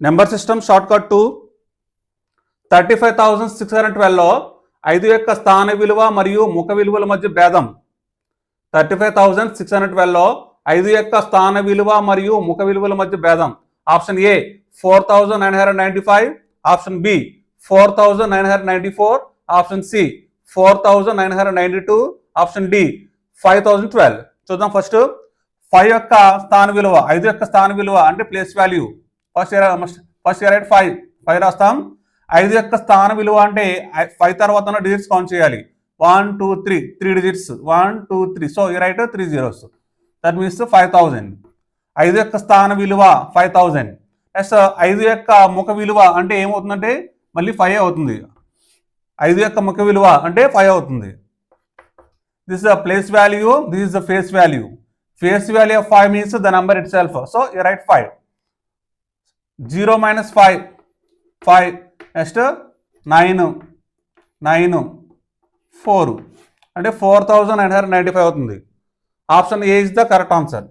Number system short cut to 35,612లో 5 యొక్క స్థాన విలువ మరియు ముఖ విలువల మధ్య భేదం. 35,612లో 5 యొక్క స్థాన విలువ మరియు ముఖ విలువల మధ్య భేదం. Option A 4,995, option B 4,994, option C 4,992, option D 5,012. చూద్దాం. ఫస్ట్ 5 యొక్క స్థాన విలువ, 5 యొక్క స్థాన విలువ అంటే ప్లేస్ వాల్యూ. ఫస్ట్ ఇయర్ 5 రాస్తాం. 5 యొక్క స్థాన విలువ అంటే 5 తర్వాత ఉన్న డిజిట్స్ కౌంట్ చేయాలి. 1 2 3 3 digits 1 2 3. So you right 3 zeros. That means 5,000. 5 యొక్క స్థాన విలువ 5,000. నెక్స్ట్ 5 యొక్క ముఖ విలువ అంటే ఏమవుతుందంటే మళ్ళీ 5 అవుతుంది. 5 యొక్క ముఖ విలువ అంటే 5 అవుతుంది. This is the place value, this is the face value. Face value of 5 means the number it self. So you right 5. 0 minus 5 5. Next 9 4 అంటే 4,995 అవుతుంది. Option A is the correct answer.